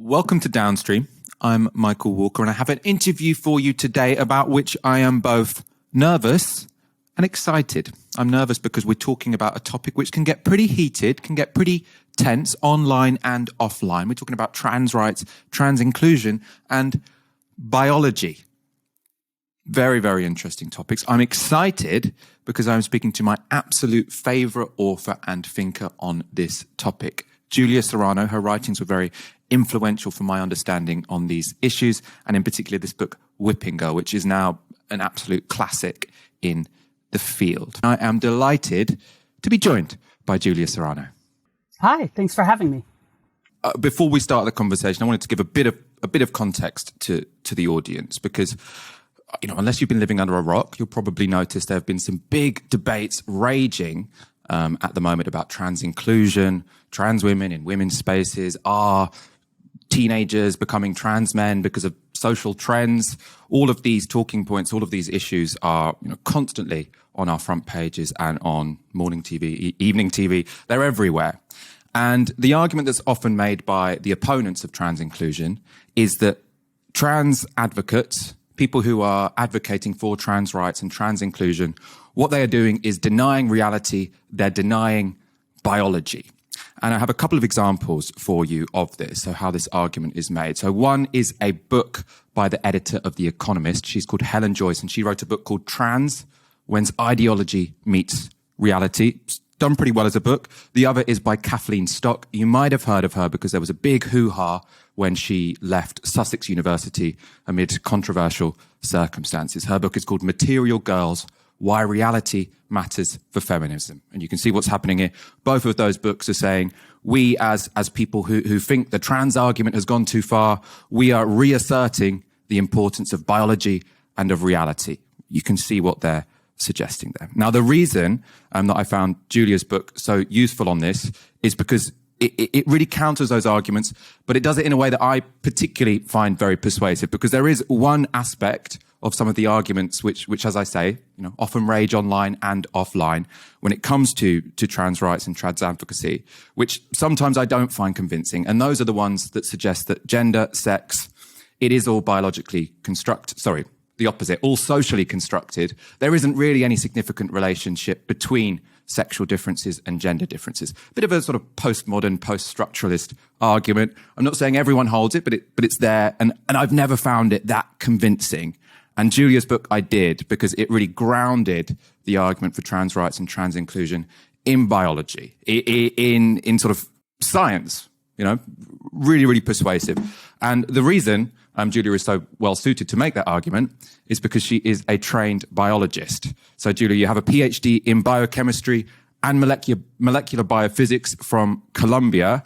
Welcome to Downstream. I'm Michael Walker, and I have an interview for you today about which I am both nervous and excited. I'm nervous because we're talking about a topic which can get pretty heated, can get pretty tense online and offline. We're talking about trans rights, trans inclusion, and biology. Very, very interesting topics. I'm excited because I'm speaking to my absolute favorite author and thinker on this topic, Julia Serano. Her writings were very influential for my understanding on these issues, and in particular this book, Whipping Girl, which is now an absolute classic in the field. I am delighted to be joined by Julia Serano. Hi, thanks for having me. Before we start the conversation, I wanted to give a bit of context to the audience, because unless you've been living under a rock, you'll probably notice there have been some big debates raging at the moment about trans inclusion, trans women in women's spaces, are teenagers becoming trans men because of social trends. All of these talking points, all of these issues are constantly on our front pages and on morning TV, evening TV. They're everywhere. And the argument that's often made by the opponents of trans inclusion is that trans advocates, people who are advocating for trans rights and trans inclusion, what they are doing is denying reality. They're denying biology. And I have a couple of examples for you of this, so how this argument is made. So one is a book by the editor of The Economist. She's called Helen Joyce, and she wrote a book called Trans, When Ideology Meets Reality. It's done pretty well as a book. The other is by Kathleen Stock. You might have heard of her because there was a big hoo-ha when she left Sussex University amid controversial circumstances. Her book is called Material Girls, Why Reality Matters for Feminism. And you can see what's happening here. Both of those books are saying we as people who think the trans argument has gone too far, we are reasserting the importance of biology and of reality. You can see what they're suggesting there. Now, the reason that I found Julia's book so useful on this is because it really counters those arguments, but it does it in a way that I particularly find very persuasive, because there is one aspect of some of the arguments which, as I say, often rage online and offline when it comes to trans rights and trans advocacy, which sometimes I don't find convincing. And those are the ones that suggest that gender, sex, it is all biologically the opposite, all socially constructed. There isn't really any significant relationship between sexual differences and gender differences. A bit of a sort of postmodern, post-structuralist argument. I'm not saying everyone holds it, but it's there. And I've never found it that convincing. And Julia's book I did, because it really grounded the argument for trans rights and trans inclusion in biology, in sort of science, really, really persuasive. And the reason Julia is so well suited to make that argument is because she is a trained biologist. So Julia, you have a PhD in biochemistry and molecular biophysics from Columbia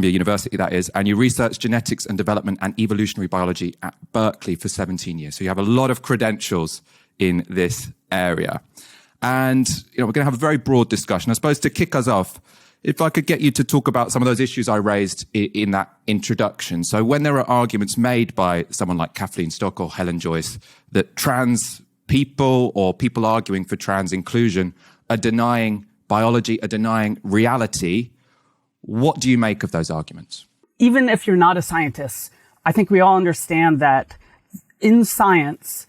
University, that is, and you research genetics and development and evolutionary biology at Berkeley for 17 years. So you have a lot of credentials in this area. And, we're going to have a very broad discussion. I suppose to kick us off, if I could get you to talk about some of those issues I raised in that introduction. So when there are arguments made by someone like Kathleen Stock or Helen Joyce that trans people or people arguing for trans inclusion are denying biology, are denying reality, what do you make of those arguments? Even if you're not a scientist, I think we all understand that in science,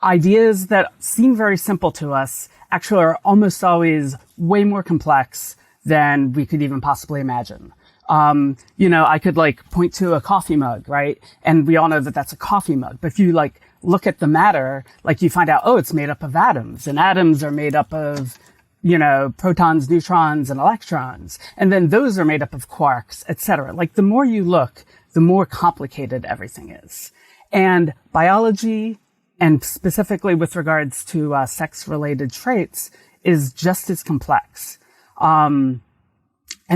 ideas that seem very simple to us actually are almost always way more complex than we could even possibly imagine. I could point to a coffee mug, right? And we all know that that's a coffee mug. But if you look at the matter, you find out, it's made up of atoms, and atoms are made up of protons, neutrons, and electrons. And then those are made up of quarks, etc. The more you look, the more complicated everything is. And biology, and specifically with regards to sex-related traits, is just as complex. And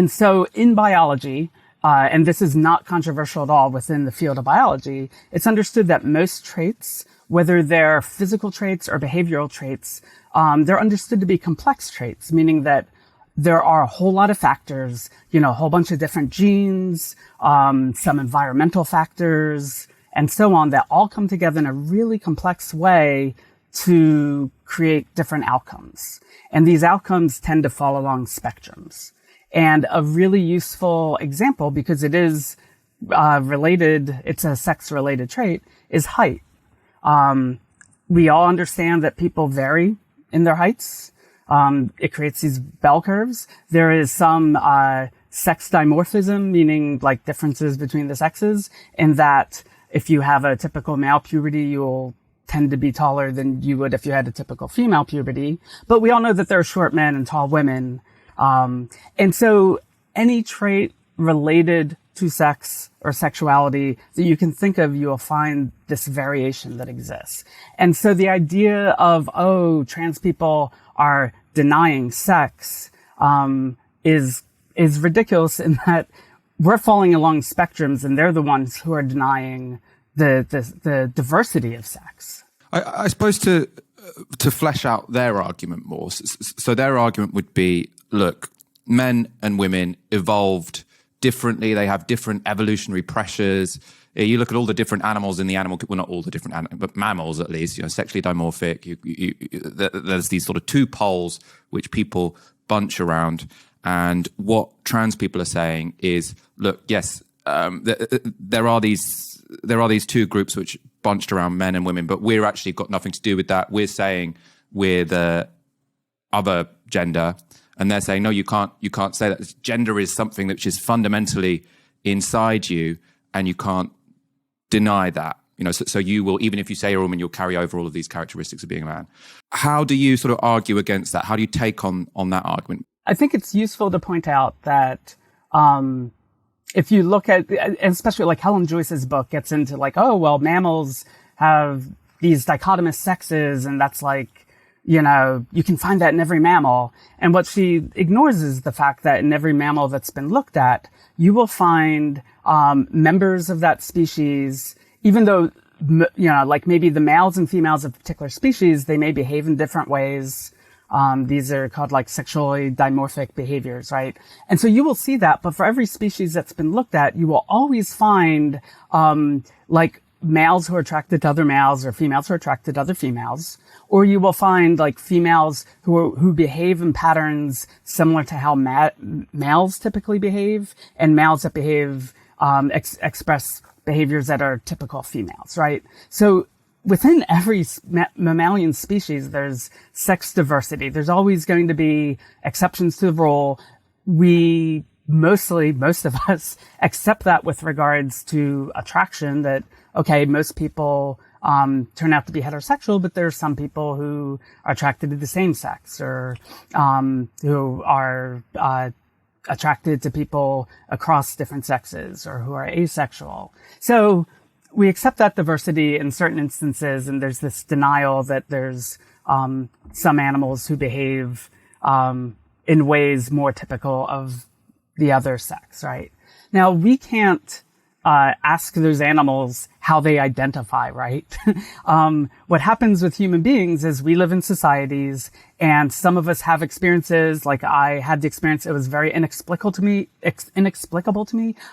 so in biology, and this is not controversial at all within the field of biology, it's understood that most traits, whether they're physical traits or behavioral traits, they're understood to be complex traits, meaning that there are a whole lot of factors, a whole bunch of different genes, some environmental factors, and so on, that all come together in a really complex way to create different outcomes. And these outcomes tend to fall along spectrums. And a really useful example, because it is it's a sex-related trait, is height. We all understand that people vary in their heights. It creates these bell curves. There is some sex dimorphism, meaning like differences between the sexes, in that if you have a typical male puberty, you'll tend to be taller than you would if you had a typical female puberty. But we all know that there are short men and tall women. And so any trait related to sex or sexuality that you can think of, you will find this variation that exists. And so the idea of, oh, trans people are denying sex, is ridiculous in that we're falling along spectrums and they're the ones who are denying the diversity of sex. I suppose to flesh out their argument more. So their argument would be, look, men and women evolved differently. They have different evolutionary pressures. You look at all the different animals in the animal, well, not all the different animals, but mammals at least, sexually dimorphic. There's these sort of two poles which people bunch around. And what trans people are saying is, look, yes, there are these two groups which bunched around men and women, but we're actually got nothing to do with that. We're saying we're the other gender, and they're saying, no, you can't say that. Gender is something which is fundamentally inside you, and you can't deny that. So you will, even if you say you're a woman, you'll carry over all of these characteristics of being a man. How do you sort of argue against that? How do you take on that argument? I think it's useful to point out that if you look at, especially like Helen Joyce's book gets into like, oh, well, mammals have these dichotomous sexes, and that's like, you can find that in every mammal. And what she ignores is the fact that in every mammal that's been looked at, you will find members of that species, even though, like maybe the males and females of a particular species, they may behave in different ways. These are called like sexually dimorphic behaviors, right? And so you will see that, but for every species that's been looked at, you will always find, like males who are attracted to other males or females who are attracted to other females, or you will find like females who behave in patterns similar to how males typically behave, and males that behave, express behaviors that are typical females, right? So within every mammalian species, there's sex diversity. There's always going to be exceptions to the rule. Most of us accept that with regards to attraction, that, okay, most people turn out to be heterosexual, but there's some people who are attracted to the same sex, or who are attracted to people across different sexes, or who are asexual. So we accept that diversity in certain instances, and there's this denial that there's some animals who behave in ways more typical of the other sex, right? Now, we can't ask those animals how they identify, right? What happens with human beings is we live in societies, and some of us have experiences, like I had the experience, it was very inexplicable to me.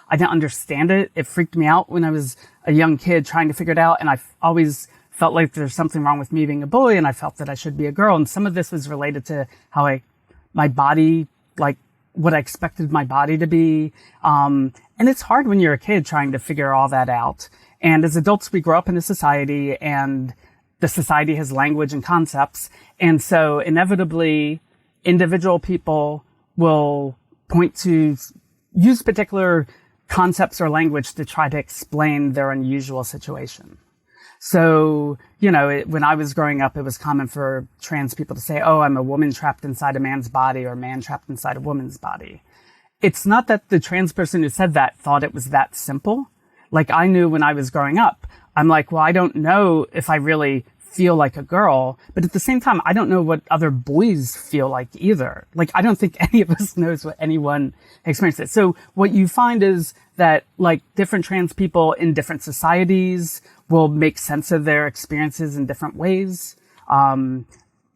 I didn't understand it. It freaked me out when I was a young kid trying to figure it out, and I always felt like there's something wrong with me being a boy, and I felt that I should be a girl. And some of this was related to how my body, like what I expected my body to be. And it's hard when you're a kid trying to figure all that out. And as adults, we grow up in a society, and the society has language and concepts. And so inevitably, individual people will use particular concepts or language to try to explain their unusual situation. So, when I was growing up, it was common for trans people to say, oh, I'm a woman trapped inside a man's body, or a man trapped inside a woman's body. It's not that the trans person who said that thought it was that simple. Like, I knew when I was growing up, I'm like, well, I don't know if I really feel like a girl, but at the same time, I don't know what other boys feel like either. Like, I don't think any of us knows what anyone experiences. So what you find is that, like, different trans people in different societies will make sense of their experiences in different ways,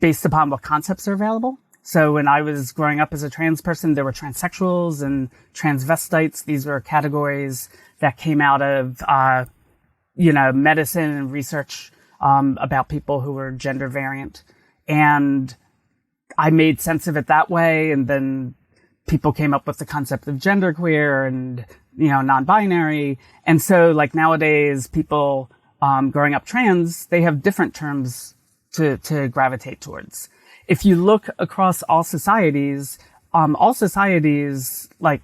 based upon what concepts are available. So when I was growing up as a trans person, there were transsexuals and transvestites. These were categories that came out of, medicine and research, about people who were gender variant. And I made sense of it that way. And then people came up with the concept of genderqueer and, non-binary. And so like nowadays people, growing up trans, they have different terms to gravitate towards. If you look across all societies, like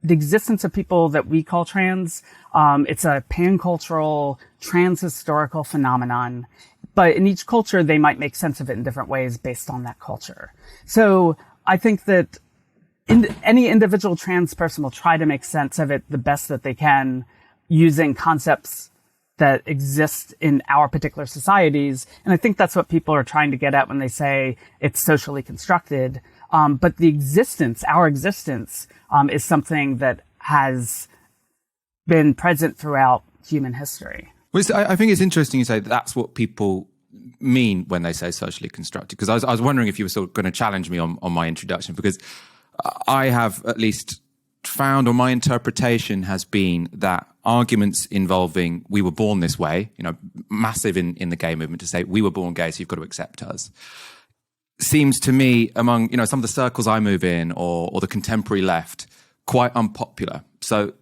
the existence of people that we call trans, it's a pan-cultural, trans-historical phenomenon. But in each culture, they might make sense of it in different ways based on that culture. So I think that any individual trans person will try to make sense of it the best that they can using concepts that exist in our particular societies. And I think that's what people are trying to get at when they say it's socially constructed. But our existence, is something that has been present throughout human history. Well, I think it's interesting you say that's what people mean when they say socially constructed, because I was wondering if you were sort of going to challenge me on my introduction, because I have at least found, or my interpretation has been, that arguments involving we were born this way, massive in the gay movement to say we were born gay, so you've got to accept us, seems to me among, some of the circles I move in or the contemporary left quite unpopular. So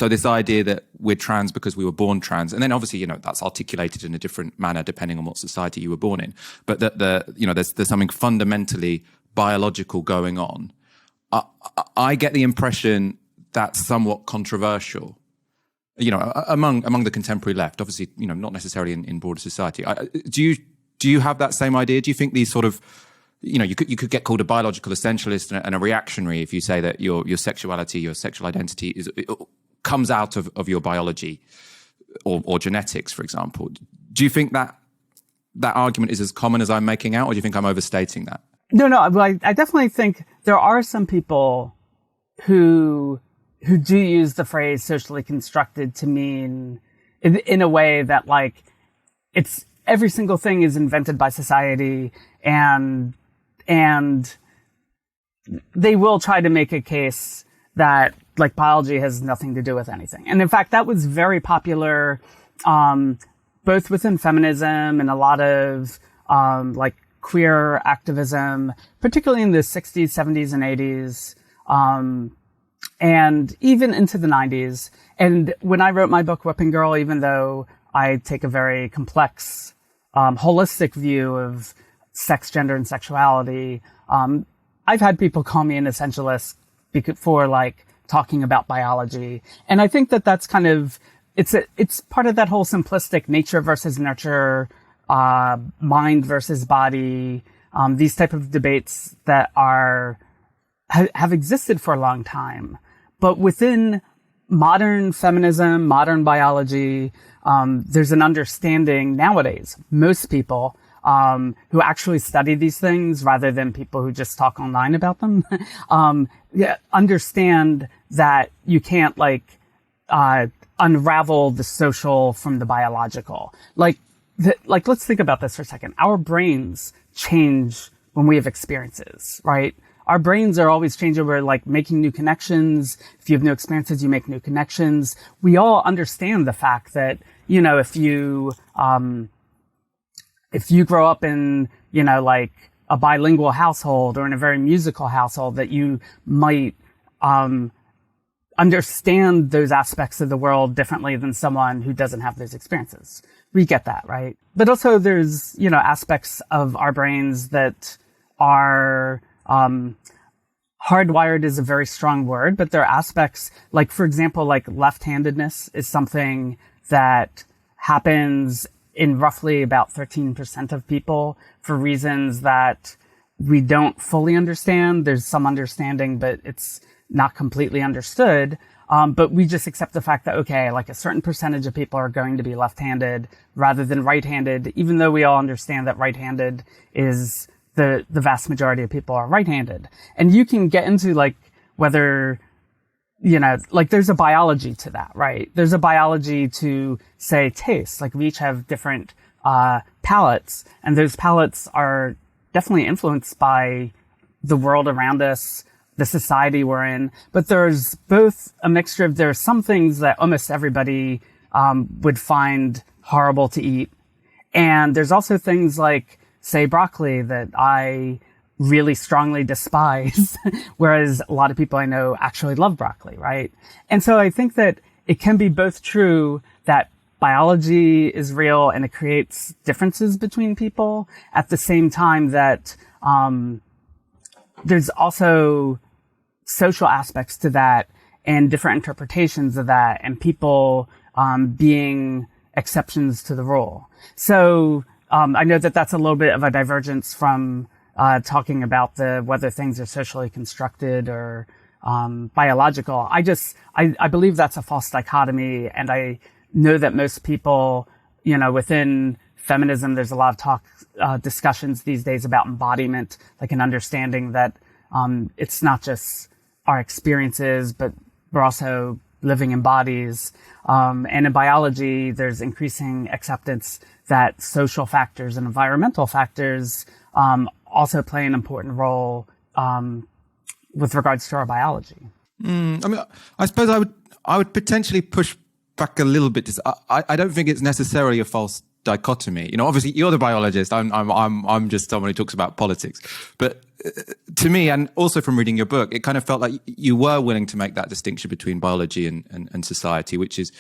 this idea that we're trans because we were born trans, and then obviously, that's articulated in a different manner depending on what society you were born in, but that there's something fundamentally biological going on. I get the impression that's somewhat controversial, among the contemporary left, obviously, not necessarily in broader society. Do you have that same idea? Do you think these sort of, you could get called a biological essentialist and a reactionary if you say that your sexuality, your sexual identity comes out of your biology or genetics, for example. Do you think that argument is as common as I'm making out, or do you think I'm overstating that? No, I definitely think there are some people who do use the phrase socially constructed to mean in a way that like it's every single thing is invented by society, and they will try to make a case that like biology has nothing to do with anything. And in fact, that was very popular, both within feminism and a lot of, like queer activism, particularly in the 60s, 70s, and 80s, and even into the 90s. And when I wrote my book, Whipping Girl, even though I take a very complex, holistic view of sex, gender, and sexuality, I've had people call me an essentialist for like talking about biology. And I think that that's kind of, it's part of that whole simplistic nature versus nurture, mind versus body, these type of debates that have existed for a long time. But within modern feminism, modern biology, there's an understanding nowadays, most people, who actually study these things rather than people who just talk online about them, understand that you can't like, unravel the social from the biological. Like, let's think about this for a second. Our brains change when we have experiences, right? Our brains are always changing. We're like making new connections. If you have new experiences, you make new connections. We all understand the fact that, if you grow up in, like a bilingual household or in a very musical household, that you might, understand those aspects of the world differently than someone who doesn't have those experiences. We get that, right? But also there's, aspects of our brains that are, hardwired is a very strong word, but there are aspects like, for example, like left-handedness is something that happens in roughly about 13% of people for reasons that we don't fully understand. There's some understanding, but it's not completely understood. But we just accept the fact that, okay, like a certain percentage of people are going to be left-handed rather than right-handed, even though we all understand that right-handed is the vast majority of people are right-handed. And you can get into like whether, like there's a biology to that, right? There's a biology to say taste. Like we each have different, palates, and those palates are definitely influenced by the world around us, the society we're in. But there's both a mixture of, there are some things that almost everybody, would find horrible to eat. And there's also things like, say, broccoli that I really strongly despise, whereas a lot of people I know actually love broccoli, right? And so I think that it can be both true that biology is real and it creates differences between people, at the same time that there's also social aspects to that and different interpretations of that, and people being exceptions to the rule. So I know that that's a little bit of a divergence from talking about whether things are socially constructed or biological. I believe that's a false dichotomy, and I know that most people, within feminism, there's a lot of discussions these days about embodiment, like an understanding that it's not just our experiences, but we're also living in bodies. And in biology, there's increasing acceptance that social factors and environmental factors also play an important role with regards to our biology. I suppose I would potentially push back a little bit. I don't think it's necessarily a false dichotomy. Obviously you're the biologist. I'm just someone who talks about politics. But to me, and also from reading your book, it kind of felt like you were willing to make that distinction between biology and society, which is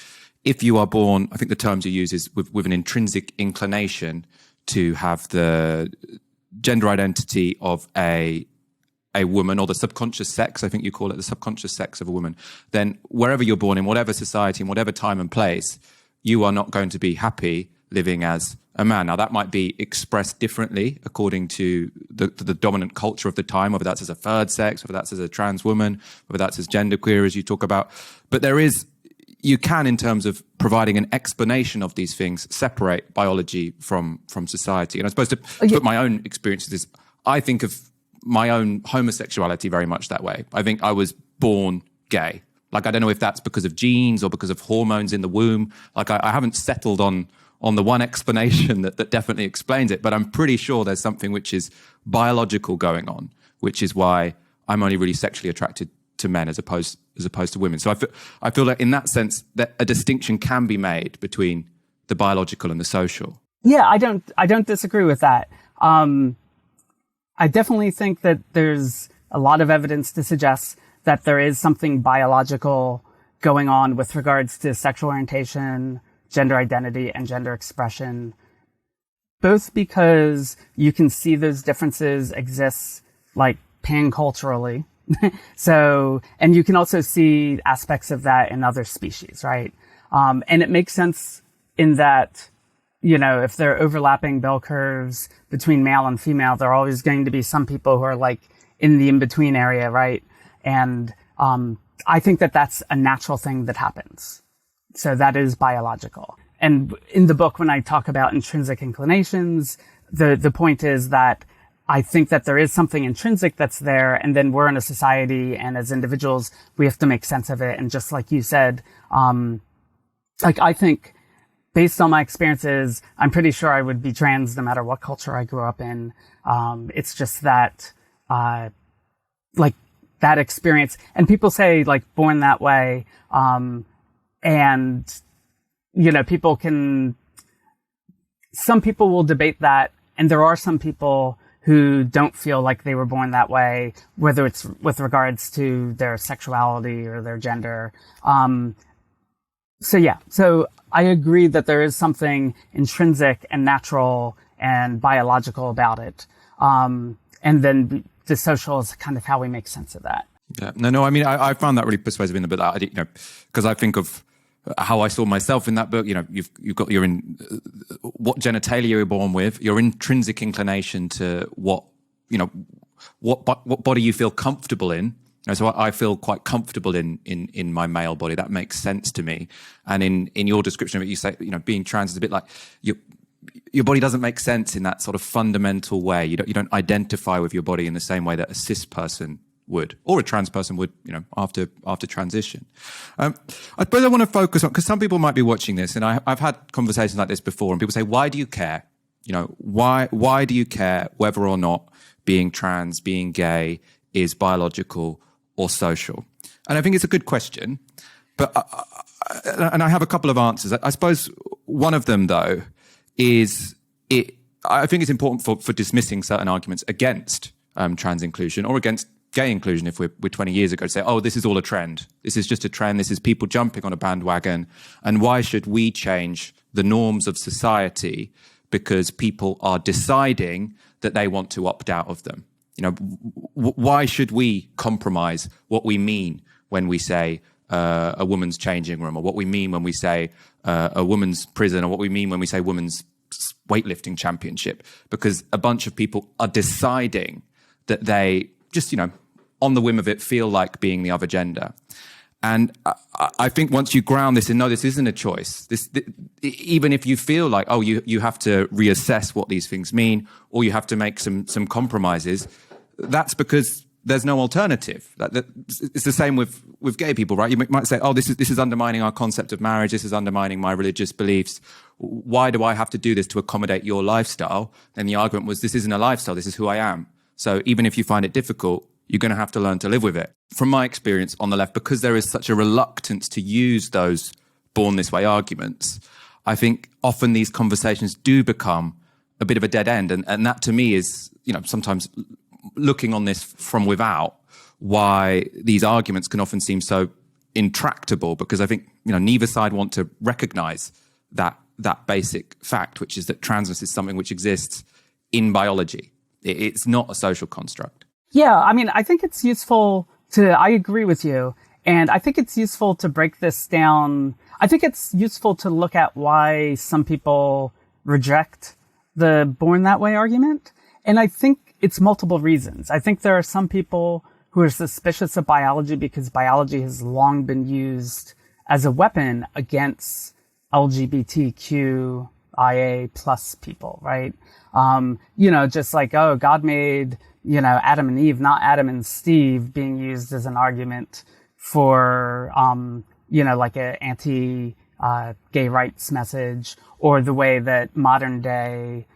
if you are born, I think the terms you use is with an intrinsic inclination to have the gender identity of a woman, or the subconscious sex, I think you call it, the subconscious sex of a woman, then wherever you're born, in whatever society, in whatever time and place, you are not going to be happy living as a man. Now, that might be expressed differently according to the dominant culture of the time, whether that's as a third sex, whether that's as a trans woman, whether that's as genderqueer, as you talk about. But you can, in terms of providing an explanation of these things, separate biology from society. And I suppose to put my own experiences, I think of my own homosexuality very much that way. I think I was born gay. Like, I don't know if that's because of genes or because of hormones in the womb. Like, I haven't settled on the one explanation that definitely explains it, but I'm pretty sure there's something which is biological going on, which is why I'm only really sexually attracted to men as opposed to women. So I feel like in that sense that a distinction can be made between the biological and the social. Yeah, I don't disagree with that. I definitely think that there's a lot of evidence to suggest that there is something biological going on with regards to sexual orientation, gender identity, and gender expression, both because you can see those differences exist like pan-culturally. And you can also see aspects of that in other species, right? And it makes sense in that, if there are overlapping bell curves between male and female, there are always going to be some people who are like in the in-between area, right? And I think that that's a natural thing that happens. So that is biological. And in the book, when I talk about intrinsic inclinations, the point is that I think that there is something intrinsic that's there, and then we're in a society, and as individuals, we have to make sense of it. And just like you said, I think based on my experiences, I'm pretty sure I would be trans no matter what culture I grew up in. It's just that, that experience, and people say born that way. And, some people will debate that. And there are some people who don't feel like they were born that way, whether it's with regards to their sexuality or their gender. So I agree that there is something intrinsic and natural and biological about it. And then the social is kind of how we make sense of that. Yeah, no. I mean, I found that really persuasive in the book. Because I think of how I saw myself in that book. You're in what genitalia you're born with, your intrinsic inclination to what body you feel comfortable in. So I feel quite comfortable in my male body. That makes sense to me. And in your description of it, you say, being trans is a bit like your body doesn't make sense in that sort of fundamental way. You don't identify with your body in the same way that a cis person would, or a trans person would, after transition. I suppose I want to focus on, because some people might be watching this, and I've had conversations like this before, and people say, why do you care? Why do you care whether or not being trans, being gay is biological or social? And I think it's a good question, but I have a couple of answers. I suppose one of them, though, is I think it's important for dismissing certain arguments against trans inclusion or against gay inclusion if we're 20 years ago, to say, oh, this is all a trend. This is just a trend. This is people jumping on a bandwagon. And why should we change the norms of society because people are deciding that they want to opt out of them? You know, why should we compromise what we mean when we say a woman's changing room, or what we mean when we say a woman's prison, or what we mean when we say women's weightlifting championship? Because a bunch of people are deciding that they just, you know, on the whim of it, feel like being the other gender. And I think once you ground this in, no, this isn't a choice. Even if you feel like, oh, you have to reassess what these things mean, or you have to make some compromises, that's because there's no alternative. It's the same with gay people, right? You might say, oh, this is undermining our concept of marriage. This is undermining my religious beliefs. Why do I have to do this to accommodate your lifestyle? And the argument was, this isn't a lifestyle. This is who I am. So even if you find it difficult, you're going to have to learn to live with it. From my experience on the left, because there is such a reluctance to use those born this way arguments, I think often these conversations do become a bit of a dead end. And that to me is, you know, sometimes looking on this from without, why these arguments can often seem so intractable, because I think, you know, neither side want to recognize that basic fact, which is that transness is something which exists in biology. It's not a social construct. Yeah, I mean, I think it's useful I agree with you. And I think it's useful to break this down. I think it's useful to look at why some people reject the born that way argument. And I think it's multiple reasons. I think there are some people who are suspicious of biology because biology has long been used as a weapon against LGBTQIA plus people, right? You know, just like, oh, God made, you know, Adam and Eve, not Adam and Steve, being used as an argument for, you know, like an anti-gay rights message, or the way that modern day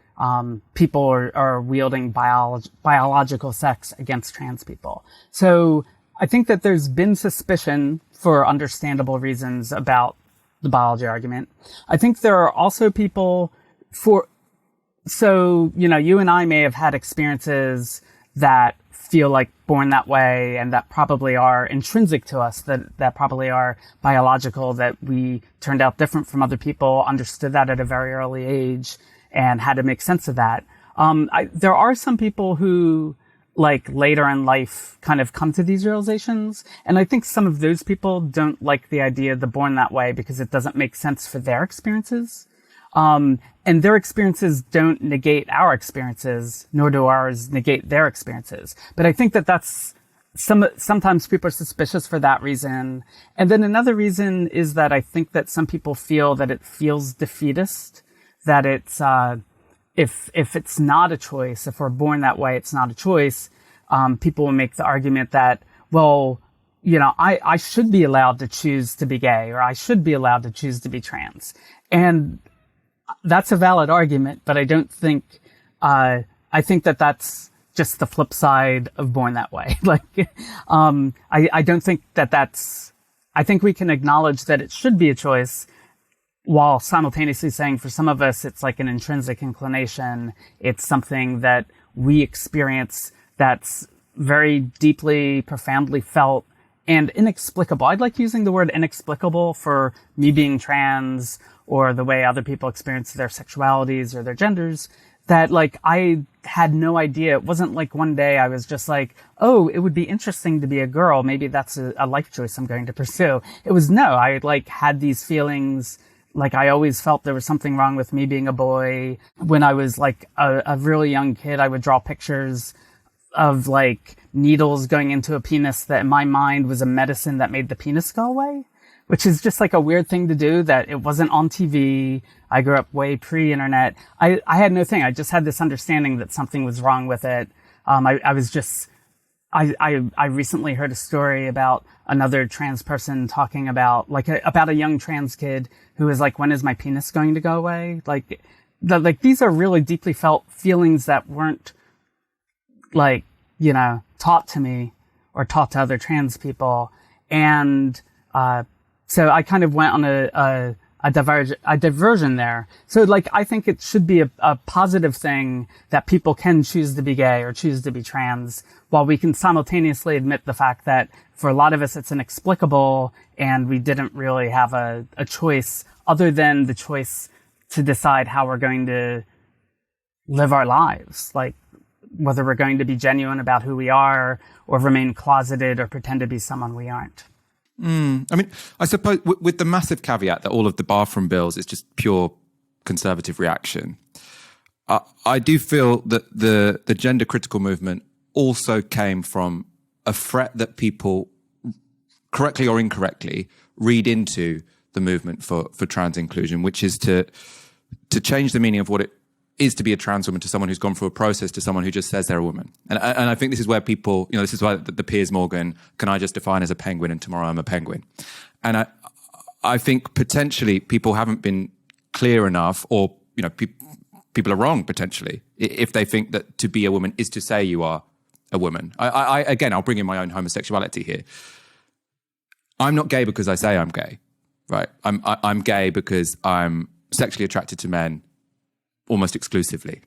people are wielding biological sex against trans people. So I think that there's been suspicion for understandable reasons about the biology argument. I think there are also people so, you know, you and I may have had experiences that feel like born that way and that probably are intrinsic to us, that probably are biological, that we turned out different from other people, understood that at a very early age and had to make sense of that. There are some people who, like, later in life kind of come to these realizations. And I think some of those people don't like the idea of the born that way because it doesn't make sense for their experiences. And their experiences don't negate our experiences, nor do ours negate their experiences. But I think that's sometimes people are suspicious for that reason. And then another reason is that I think that some people feel that it feels defeatist, that it's, if it's not a choice, if we're born that way, it's not a choice. People will make the argument that, well, you know, I should be allowed to choose to be gay, or I should be allowed to choose to be trans. And that's a valid argument, but I don't think, I think that that's just the flip side of born that way. Like, I don't think I think we can acknowledge that it should be a choice while simultaneously saying for some of us, it's like an intrinsic inclination. It's something that we experience that's very deeply, profoundly felt and inexplicable. I'd like using the word inexplicable for me being trans, or the way other people experience their sexualities or their genders, that, like, I had no idea. It wasn't like one day I was just like, oh, it would be interesting to be a girl. Maybe that's a life choice I'm going to pursue. It was no, I like had these feelings. Like, I always felt there was something wrong with me being a boy. When I was like a really young kid, I would draw pictures of like needles going into a penis that in my mind was a medicine that made the penis go away, which is just like a weird thing to do, that it wasn't on TV. I grew up way pre-internet. I had no thing. I just had this understanding that something was wrong with it. I recently heard a story about another trans person talking about about a young trans kid who was like, when is my penis going to go away? Like these are really deeply felt feelings that weren't like, you know, taught to me or taught to other trans people. And, so I kind of went on a a diversion there. So like, I think it should be a positive thing that people can choose to be gay or choose to be trans, while we can simultaneously admit the fact that for a lot of us, it's inexplicable and we didn't really have a choice other than the choice to decide how we're going to live our lives. Like, whether we're going to be genuine about who we are or remain closeted or pretend to be someone we aren't. I mean, I suppose with the massive caveat that all of the bathroom bills is just pure conservative reaction, I do feel that the gender critical movement also came from a threat that people, correctly or incorrectly, read into the movement for trans inclusion, which is to change the meaning of what it is to be a trans woman to someone who's gone through a process to someone who just says they're a woman. And I think this is where people, this is why the Piers Morgan, can I just define as a penguin and tomorrow I'm a penguin? And I think potentially people haven't been clear enough, or, people are wrong potentially if they think that to be a woman is to say you are a woman. Again, I'll bring in my own homosexuality here. I'm not gay because I say I'm gay, right? I'm gay because I'm sexually attracted to men almost exclusively.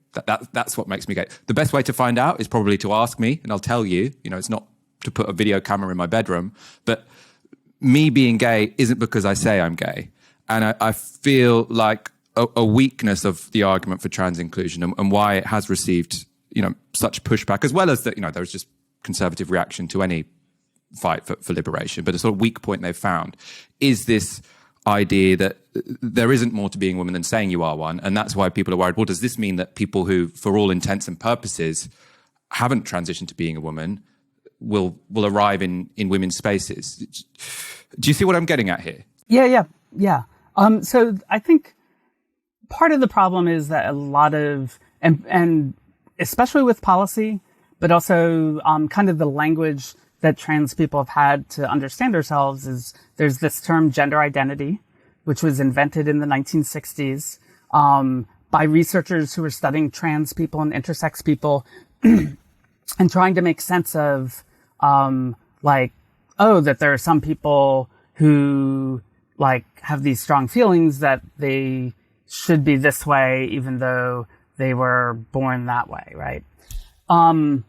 That's what makes me gay. The best way to find out is probably to ask me, and I'll tell you. It's not to put a video camera in my bedroom, but me being gay isn't because I say I'm gay. And I feel like a weakness of the argument for trans inclusion and why it has received, such pushback, as well as that, there's just conservative reaction to any fight for liberation. But a sort of weak point they've found is this idea that there isn't more to being a woman than saying you are one. And that's why people are worried, well, does this mean that people who, for all intents and purposes, haven't transitioned to being a woman will arrive in women's spaces? Do you see what I'm getting at here? Yeah. So I think part of the problem is that a lot of, and especially with policy, but also kind of the language that trans people have had to understand ourselves, is there's this term gender identity, which was invented in the 1960s by researchers who were studying trans people and intersex people and trying to make sense of that there are some people who have these strong feelings that they should be this way even though they were born that way, right? And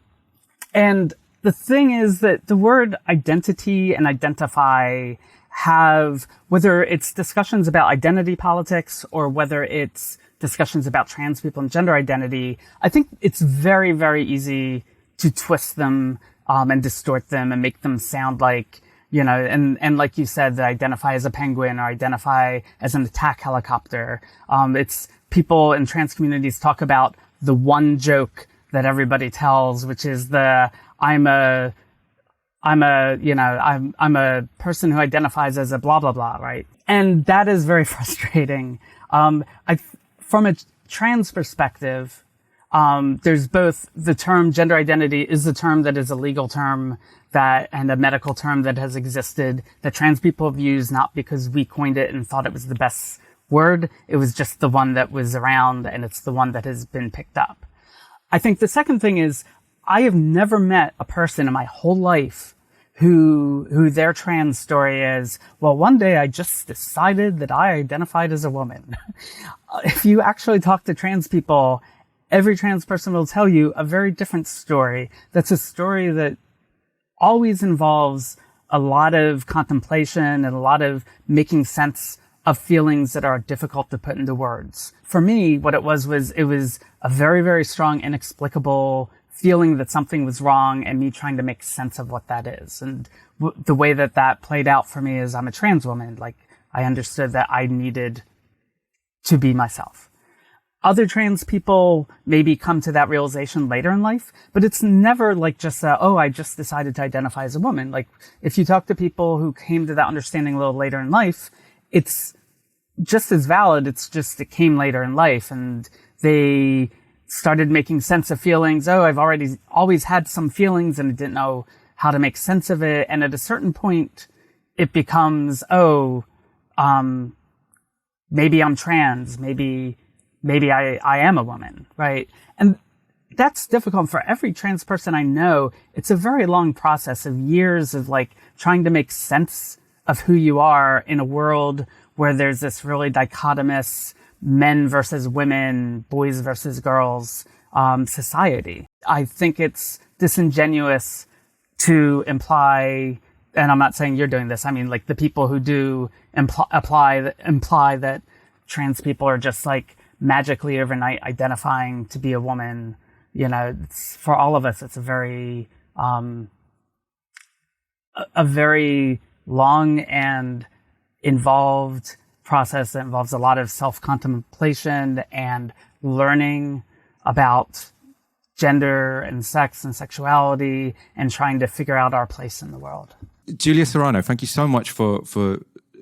the thing is that the word identity and identify have, whether it's discussions about identity politics or whether it's discussions about trans people and gender identity, I think it's very, very easy to twist them and distort them and make them sound like, and like you said, that identify as a penguin or identify as an attack helicopter. It's people in trans communities talk about the one joke that everybody tells, which is I'm a person who identifies as a blah, blah, blah, right? And that is very frustrating. From a trans perspective, there's both the term gender identity is a term that is a legal term and a medical term that has existed, that trans people have used, not because we coined it and thought it was the best word. It was just the one that was around, and it's the one that has been picked up. I think the second thing is, I have never met a person in my whole life who their trans story is, well, one day I just decided that I identified as a woman. If you actually talk to trans people, every trans person will tell you a very different story. That's a story that always involves a lot of contemplation and a lot of making sense of feelings that are difficult to put into words. For me, what it was a very, very strong, inexplicable feeling that something was wrong and me trying to make sense of what that is. And the way that played out for me is I'm a trans woman. I understood that I needed to be myself. Other trans people maybe come to that realization later in life, but it's never just I just decided to identify as a woman. If you talk to people who came to that understanding a little later in life, it's just as valid. It's just, it came later in life and they started making sense of feelings. I've always had some feelings and I didn't know how to make sense of it. And at a certain point, it becomes, maybe I'm trans. Maybe I am a woman, right? And that's difficult for every trans person I know. It's a very long process of years of trying to make sense of who you are in a world where there's this really dichotomous men versus women, boys versus girls society. I think it's disingenuous to imply, and I'm not saying you're doing this, I mean like the people who do imply that trans people are just like magically overnight identifying to be a woman. You know, for all of us, it's a very long and involved process that involves a lot of self-contemplation and learning about gender and sex and sexuality and trying to figure out our place in the world. Julia Serano, thank you so much for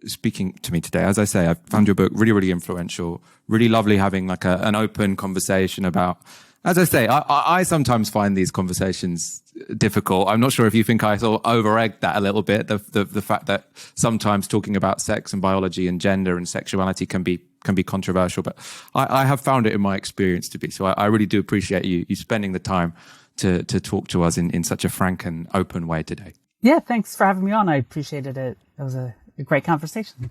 speaking to me today. As I say, I found your book really, really influential, really lovely having like an open conversation about, as I say, I sometimes find these conversations difficult. I'm not sure if you think I sort of over-egged that a little bit, the fact that sometimes talking about sex and biology and gender and sexuality can be controversial, but I have found it in my experience to be. So I really do appreciate you spending the time to talk to us in such a frank and open way today. Yeah, thanks for having me on. I appreciated it. It was a great conversation.